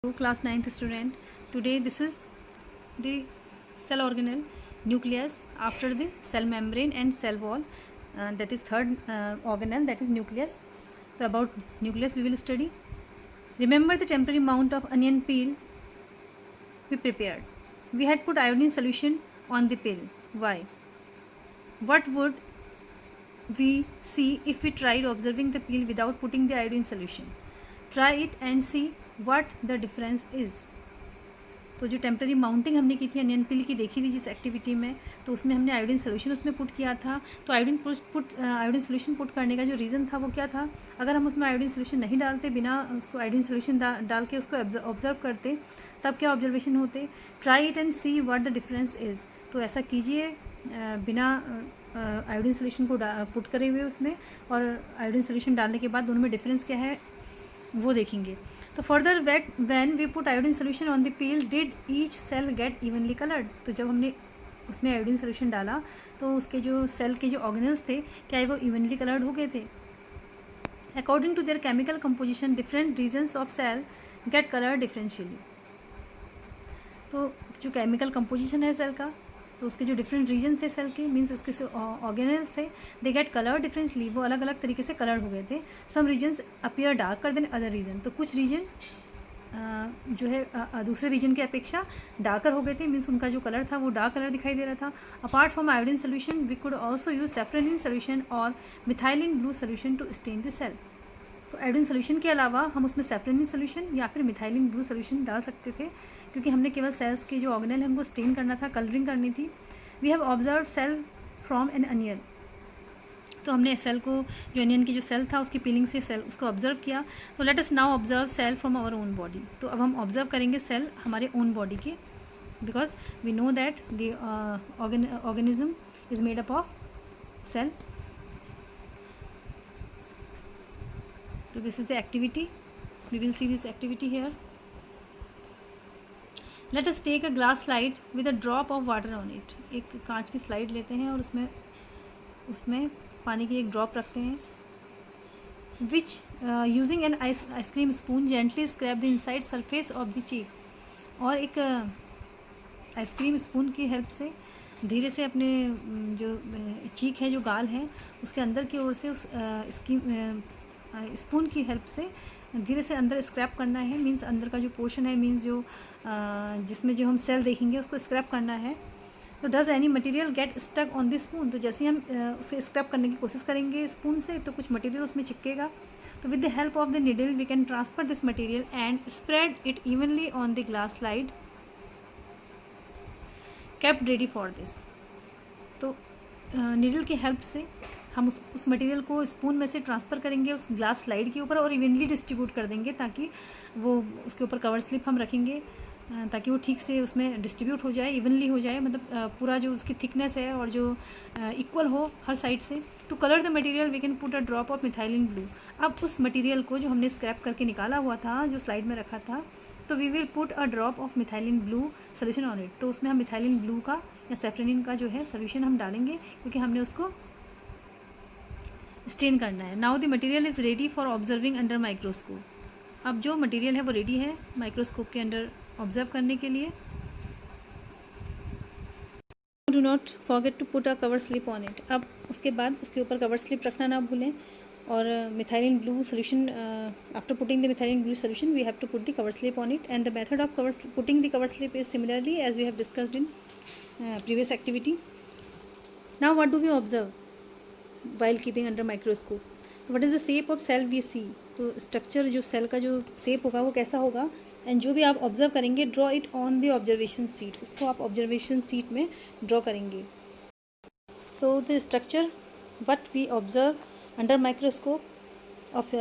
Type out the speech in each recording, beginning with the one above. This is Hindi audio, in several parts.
Class ninth student. Today this is the cell organelle, nucleus after the cell membrane and cell wall. That is third organelle, that is nucleus. So about nucleus we will study. Remember the temporary mount of onion peel we prepared. We had put iodine solution on the peel. Why? What would we see if we tried observing the peel without putting the iodine solution? Try it and see what the difference is. तो जो टेम्प्रेरी माउंटिंग हमने की थी अनियन पिल की देखी थी जिस एक्टिविटी में, तो उसमें हमने आयोडीन सोल्यूशन उसमें पुट किया था. तो आयोडीन सोल्यूशन पुट करने का जो रीज़न था वो क्या था, अगर हम उसमें आयोडीन सोल्यूशन नहीं डालते, बिना उसको आयोडीन सोल्यूशन डाल के उसको ऑब्जर्व करते, तब क्या ऑब्जर्वेशन होते. Try it and see what the difference is. तो ऐसा कीजिए बिना आयोडीन सोल्यूशन को पुट करे हुए उसमें, और आयोडीन सोल्यूशन डालने के बाद दोनों में डिफरेंस क्या है वो देखेंगे. तो further when we put iodine solution on the peel did each cell get evenly coloured. तो जब हमने उसमें आयोडीन सोल्यूशन डाला तो उसके जो सेल के जो ऑर्गेनल्स थे क्या वो इवनली कलर्ड हो गए थे. According to their chemical composition different regions of cell get colour differentially. तो जो केमिकल कंपोजिशन है सेल का, तो उसके जो डिफरेंट रीजन थे सेल के, मीन्स उसके जो ऑर्गेनल्स थे, दे गेट कलर डिफरेंसली, वो अलग अलग तरीके से कलर हो गए थे. Some regions appear darker than other region. तो कुछ रीजन जो है दूसरे रीजन की अपेक्षा डार्कर हो गए थे, मीन्स उनका जो कलर था वो डार्क कलर दिखाई दे रहा था. Apart from iodine solution we could also use safranin solution और methylene blue solution to stain the cell. तो आयोडीन सोल्यूशन के अलावा हम उसमें सेफ्रोनिन सोल्यूशन या फिर मिथाइलिन ब्लू सोल्यूशन डाल सकते थे, क्योंकि हमने केवल सेल्स के जो ऑर्गेनल है हमको स्टेन करना था, कलरिंग करनी थी. We have observe cell from an onion. तो हमने सेल को, जो अनियन की जो सेल था उसकी पीलिंग से सेल उसको ऑब्जर्व किया. तो let us now observe cell from our own body. तो अब हम ऑब्जर्व करेंगे सेल हमारे ओन बॉडी के, because we know that the organism is made up of cell. So this is the activity. We will see this activity here. Let us take a glass slide with a drop of water on it. एक कांच की स्लाइड लेते हैं और उसमें पानी की एक ड्रॉप रखते हैं. Which using an ice cream spoon gently scrape the inside surface of the cheek. और एक आइसक्रीम स्पून की हेल्प से धीरे से अपने जो चीक है, जो गाल है, उसके अंदर की ओर से उस स्पून की हेल्प से धीरे से अंदर स्क्रैप करना है. मीन्स अंदर का जो पोर्शन है, मीन्स जो जिसमें जो हम सेल देखेंगे उसको स्क्रैप करना है. तो does any material get stuck on the spoon. तो जैसे हम उसे स्क्रैप करने की कोशिश करेंगे स्पून से, तो कुछ मटेरियल उसमें चिपकेगा. तो with the help of the needle we can transfer this material and spread it evenly on the glass slide kept ready for this. तो निडल की हेल्प से हम उस मटेरियल को स्पून में से ट्रांसफ़र करेंगे उस ग्लास स्लाइड के ऊपर और इवनली डिस्ट्रीब्यूट कर देंगे, ताकि वो उसके ऊपर कवर स्लिप हम रखेंगे ताकि वो ठीक से उसमें डिस्ट्रीब्यूट हो जाए, इवनली हो जाए, मतलब पूरा जो उसकी थिकनेस है और जो इक्वल हो हर साइड से. To colour the material we can put a drop of methylene blue. अब उस मटेरियल को जो हमने स्क्रैप करके निकाला हुआ था, जो स्लाइड में रखा था, तो we will put a drop of methylene blue solution on it. तो उसमें हम मिथाइलिन ब्लू का या सेफ्रोनिन का जो है सोल्यूशन हम डालेंगे, क्योंकि हमने उसको स्टेन करना है. Now the material is ready for observing under microscope. अब जो मटेरियल है वो रेडी है माइक्रोस्कोप के अंडर ऑब्जर्व करने के लिए. Do not forget to put a cover slip on it. अब उसके बाद उसके ऊपर कवर स्लिप रखना ना भूलें. और methylene blue solution, after putting the methylene blue solution we have to put the cover slip on it. And the method of putting the cover slip is similarly as we have discussed in previous activity. Now what do we observe while keeping under microscope. तो what is the shape of cell we see. तो स्ट्रक्चर जो सेल का जो शेप होगा वो कैसा होगा, एंड जो भी आप ऑब्जर्व करेंगे draw it on the observation sheet. उसको आप ऑब्जर्वेशन सीट में ड्रॉ करेंगे. So the structure what we observe under microscope of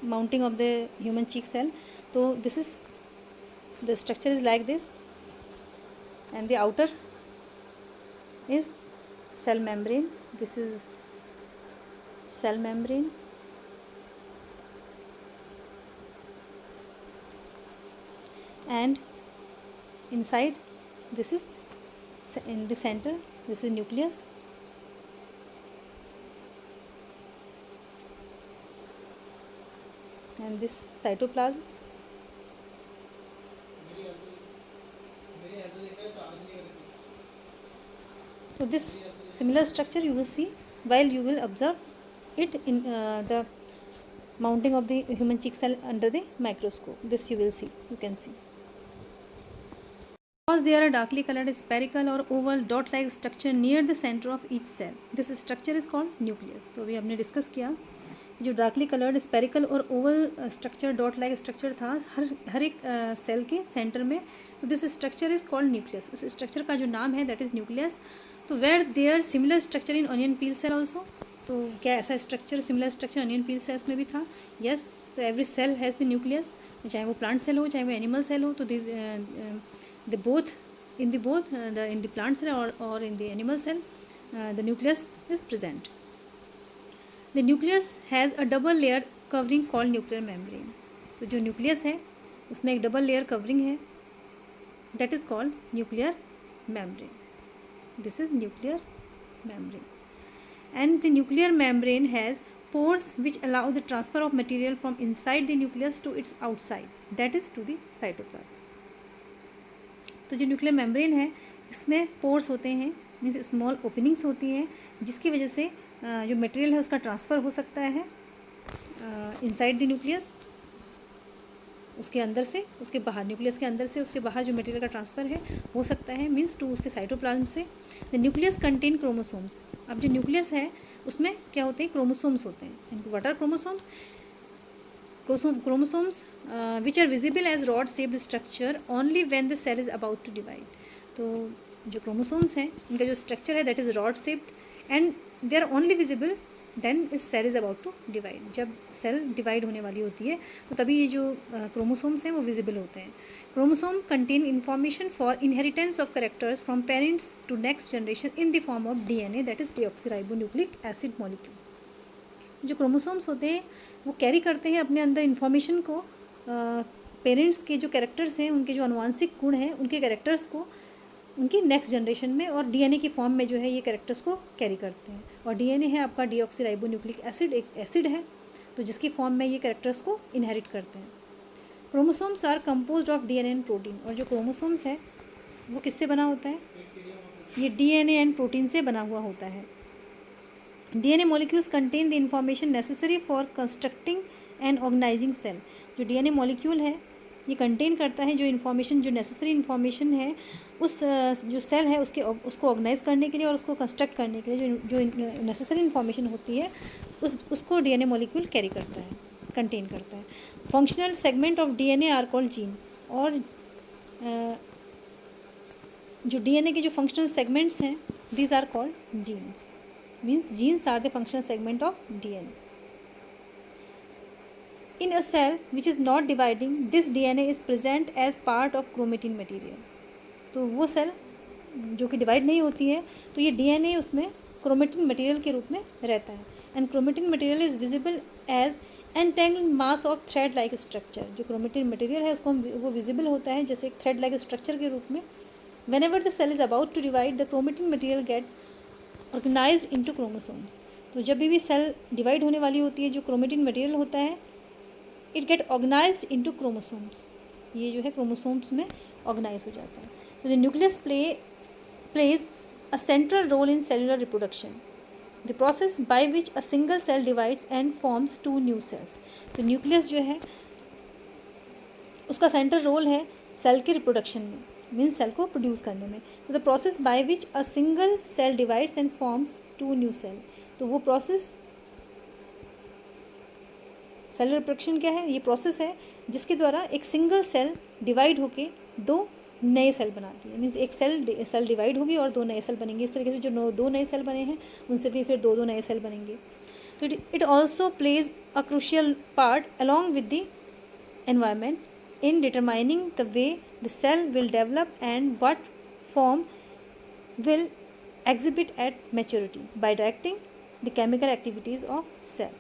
mounting of the human cheek cell. तो this is the structure is like this, and the outer is cell membrane. This is cell membrane, and inside this is, in the center, this is nucleus, and this cytoplasm, So this similar structure you will see while you will observe it in the mounting of the human cheek cell under the microscope. This you will see, you can see. Because there are darkly colored spherical or oval dot-like structure near the center of each cell. This structure is called nucleus. तो अभी हमने डिस्कस किया जो डार्कली कलर्ड स्पेरिकल और oval structure dot like structure था हर एक सेल के सेंटर में, तो this structure is called nucleus. उस स्ट्रक्चर का जो नाम है दैट इज न्यूक्लियस. तो where there similar structure in onion peel cell also. तो क्या ऐसा structure similar structure onion peel cells में भी था? यस. तो every cell has the nucleus, चाहे वो प्लांट सेल हो चाहे वो एनिमल सेल हो. तो this the both in the plant cell or in the animal cell the nucleus is present. The nucleus has a double layer covering called nuclear membrane. तो जो न्यूक्लियस है उसमें एक डबल लेयर कवरिंग है that is called nuclear membrane. This is nuclear membrane. And the nuclear membrane has pores which allow the transfer of material from inside the nucleus to its outside, that is to the cytoplasm. तो जो न्यूक्लियर मेम्ब्रेन है इसमें पोर्स होते हैं, मीन्स स्मॉल ओपनिंग्स होती हैं जिसकी वजह से जो मटेरियल है उसका ट्रांसफ़र हो सकता है इनसाइड द न्यूक्लियस, उसके अंदर से उसके बाहर, न्यूक्लियस के अंदर से उसके बाहर जो मटेरियल का ट्रांसफ़र है हो सकता है, मीन्स टू उसके साइटोप्लाज्म से. The nucleus contain chromosomes. अब जो न्यूक्लियस है उसमें क्या होते हैं? क्रोमोसोम्स होते हैं. What are chromosomes? Chromosomes which are visible as rod-shaped structure only when the cell is about to divide. तो जो क्रोमोसोम्स हैं इनका जो स्ट्रक्चर है that is rod shaped and they are only visible then this cell is about to divide. जब सेल डिवाइड होने वाली होती है तो तभी ये जो क्रोमोसोम्स हैं वो विजिबल होते हैं. Chromosome contain information for inheritance of characters from parents to next generation in the form of DNA that is deoxyribonucleic acid molecule. जो क्रोमोसोम्स होते हैं वो कैरी करते हैं अपने अंदर इन्फॉर्मेशन को पेरेंट्स के जो कैरेक्टर्स हैं उनके जो अनुवांशिक गुण हैं उनके कैरेक्टर्स को उनकी नेक्स्ट जनरेशन में और DNA की फॉर्म में जो है ये कैरेक्टर्स को कैरी करते हैं. और DNA है आपका डीऑक्सीराइबोन्यूक्लिक एसिड, एक एसिड है तो जिसकी फॉर्म में ये कैरेक्टर्स को इनहेरिट करते हैं. Chromosomes are composed of DNA and protein. और जो क्रोमोसोम्स है वो किससे बना होता है? ये DNA एंड प्रोटीन से बना हुआ होता है. DNA molecules contain the information necessary for constructing and organizing cell. जो DNA molecule है ये कंटेन करता है जो इन्फॉर्मेशन, जो नेसेसरी इन्फॉर्मेशन है उस जो सेल है उसको ऑर्गेनाइज करने के लिए और उसको कंस्ट्रक्ट करने के लिए जो नेसेसरी इन्फॉर्मेशन होती है उसको DNA molecule कैरी करता है, कंटेन करता है. Functional segment of DNA are called gene. और जो DNA के जो फंक्शनल सेगमेंट्स हैं these are called genes. Means genes are the functional segment of DNA. In a cell which is not dividing, this DNA is present as part of chromatin material. तो वो सेल जो कि डिवाइड नहीं होती है तो ये DNA उसमें क्रोमेटिन मटेरियल के रूप में रहता है. And chromatin material is visible as entangled mass of thread like structure. जो क्रोमेटिन मटेरियल है उसको वो विजिबल होता है जैसे एक थ्रेड लाइक स्ट्रक्चर के रूप में. Whenever the cell is about to divide, the chromatin material get organised into chromosomes. तो जब भी सेल डिवाइड होने वाली होती है जो क्रोमेटिन मटेरियल होता है it get organised into chromosomes. ये जो है क्रोमोसोम्स में ऑर्गेनाइज हो जाता है. तो the nucleus plays a central role in cellular reproduction, the process by which a single cell divides and forms 2 new cells. तो न्यूक्लियस जो है उसका सेंट्रल रोल है सेल के रिप्रोडक्शन में, मीन्स सेल को प्रोड्यूस करने में. तो the process by which a single cell divides and forms 2 new cell. तो वो प्रोसेस सेलुलर रिप्रोडक्शन क्या है? ये प्रोसेस है जिसके द्वारा एक सिंगल सेल डिवाइड होके 2 नए सेल बनाती है. मीन्स एक सेल डिवाइड होगी और 2 नए सेल बनेंगे. इस तरीके से जो 2 नए सेल बने हैं उनसे भी फिर 2 नए सेल बनेंगे. तो it also plays a crucial part along with the environment in determining the way the cell will develop and what form will exhibit at maturity by directing the chemical activities of cell.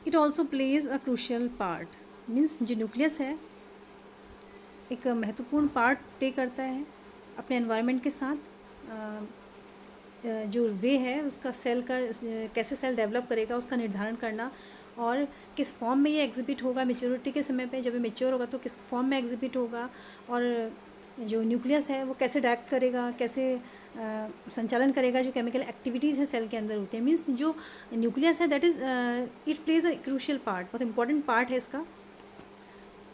It also plays a crucial part. Means जो न्यूक्लियस है एक महत्वपूर्ण पार्ट प्ले करता है अपने एनवायरनमेंट के साथ. जो वे है उसका सेल का कैसे सेल डेवलप करेगा उसका निर्धारण करना और किस फॉर्म में ये एग्जिबिट होगा मेच्योरिटी के समय पे. जब ये मेच्योर होगा तो किस फॉर्म में एग्जिबिट होगा और जो न्यूक्लियस है वो कैसे डायरेक्ट करेगा, कैसे संचालन करेगा जो केमिकल एक्टिविटीज़ है सेल के अंदर होती है। मीन्स जो न्यूक्लियस है that is it plays a crucial part, बहुत इंपॉर्टेंट पार्ट है इसका।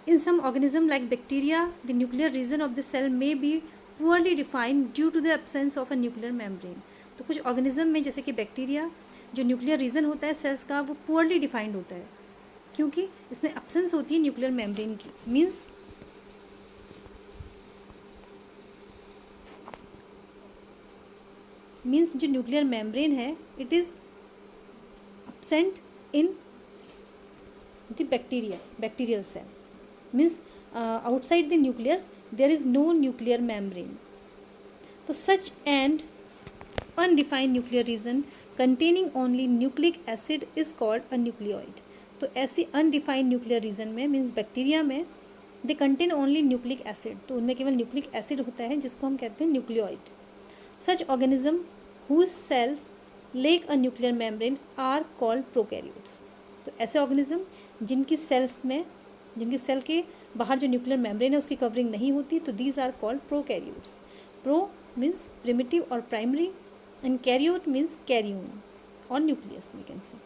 In some organism like bacteria the nuclear region of the cell may be poorly defined due to the absence of a nuclear membrane. तो कुछ ऑर्गेनिज्म में जैसे कि बैक्टीरिया, जो न्यूक्लियर रीजन होता है सेल्स का वो पुअरली डिफाइंड होता है क्योंकि इसमें एब्सेंस होती है न्यूक्लियर मेम्ब्रेन की। मीन्स जो न्यूक्लियर मेम्ब्रेन है it is absent in the bacterial cell. Means outside the nucleus there is no nuclear membrane. So such an undefined nuclear region containing only nucleic acid is called a nucleoid. तो ऐसी undefined nuclear region में मीन्स बैक्टीरिया में they contain only nucleic acid, तो उनमें केवल न्यूक्लिक एसिड होता है जिसको हम कहते हैं nucleoid. Such organism whose cells lack a nuclear membrane are called prokaryotes. तो ऐसे ऑर्गेनिज्म जिनकी सेल के बाहर जो न्यूक्लियर मेम्ब्रेन है उसकी कवरिंग नहीं होती, तो these are called prokaryotes. Pro means primitive or primary and karyote means karyon or nucleus we can say.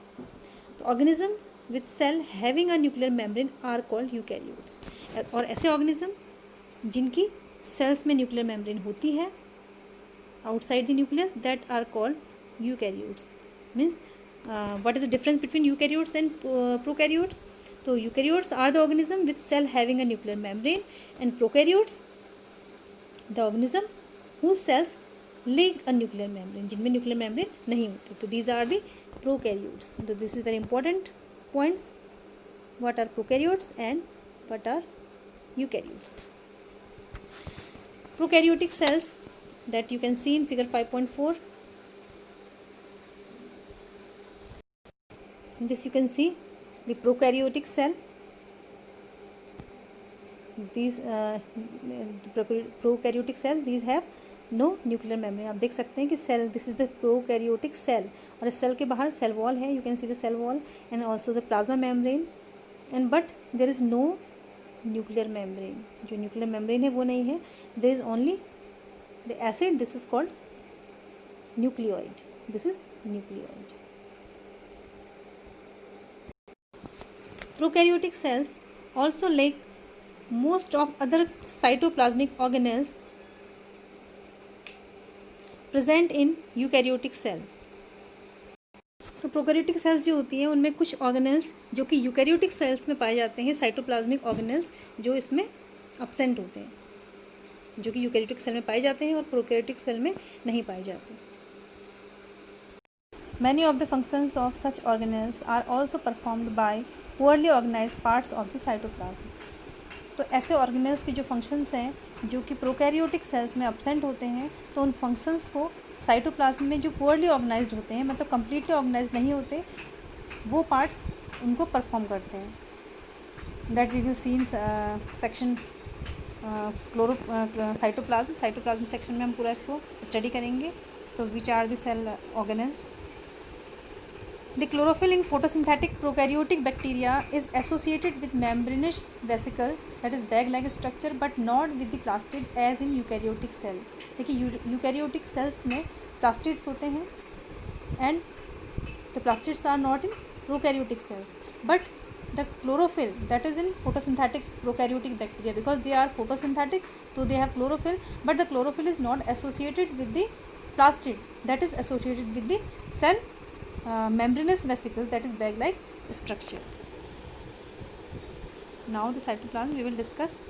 तो organism with cell having a nuclear membrane are called eukaryotes. और ऐसे ऑर्गेनिज्म जिनकी सेल्स में न्यूक्लियर मेम्ब्रेन होती है outside the nucleus that are called eukaryotes. Means what is the difference between eukaryotes and prokaryotes? So eukaryotes are the organism with cell having a nuclear membrane, and prokaryotes the organism whose cells lack a nuclear membrane, जिनमें nuclear membrane नहीं होती। तो these are the prokaryotes. So this is very important points. What are prokaryotes and what are eukaryotes? Prokaryotic cells that you can see in figure 5.4. In this you can see the prokaryotic cell. These prokaryotic cell, these have no nuclear membrane. आप देख सकते हैं कि cell, this is the prokaryotic cell, और इस सेल के बाहर सेल वॉल है, you can see the cell wall and also the plasma membrane, and but there is no nuclear membrane. जो न्यूक्लियर मेम्ब्रेन है वो नहीं है, there is only the acid. This is called nucleoid. This is nucleoid. Prokaryotic cells also lack most of other cytoplasmic organelles present in eukaryotic cell. तो प्रोकैरियोटिक सेल्स जो होती हैं उनमें कुछ ऑर्गेनेल्स जो कि यूकैरियोटिक सेल्स में पाए जाते हैं, साइटोप्लाज्मिक ऑर्गेनेल्स जो इसमें अब्सेंट होते हैं, जो कि यूकैरियोटिक सेल में पाए जाते हैं और प्रोकैरियोटिक सेल में नहीं पाए जाते। Many of the functions of such organelles are also performed by poorly organized parts of the cytoplasm. तो ऐसे ऑर्गेनेल्स की जो फंक्शंस हैं जो कि प्रोकैरियोटिक सेल्स में अब्सेंट होते हैं, तो उन फंक्शंस को साइटोप्लाज्म में जो पुअरली ऑर्गेनाइज्ड होते हैं, मतलब कंप्लीटली ऑर्गेनाइज नहीं होते, वो पार्ट्स उनको परफॉर्म करते हैं। That we will see in section cytoplasm section में हम पूरा इसको स्टडी करेंगे। तो which are the cell organelles? The chlorophyll in photosynthetic prokaryotic bacteria is associated with membranous vesicle that is bag like structure but not with the plastid as in eukaryotic cell. देखिए यूकैरियोटिक सेल्स में प्लास्टिड्स होते हैं and the plastids are not in prokaryotic cells, but the chlorophyll that is in photosynthetic prokaryotic bacteria, because they are photosynthetic, so they have chlorophyll, but the chlorophyll is not associated with the plastid, that is associated with the cell membranous vesicles, that is bag like structure. Now the cytoplasm we will discuss.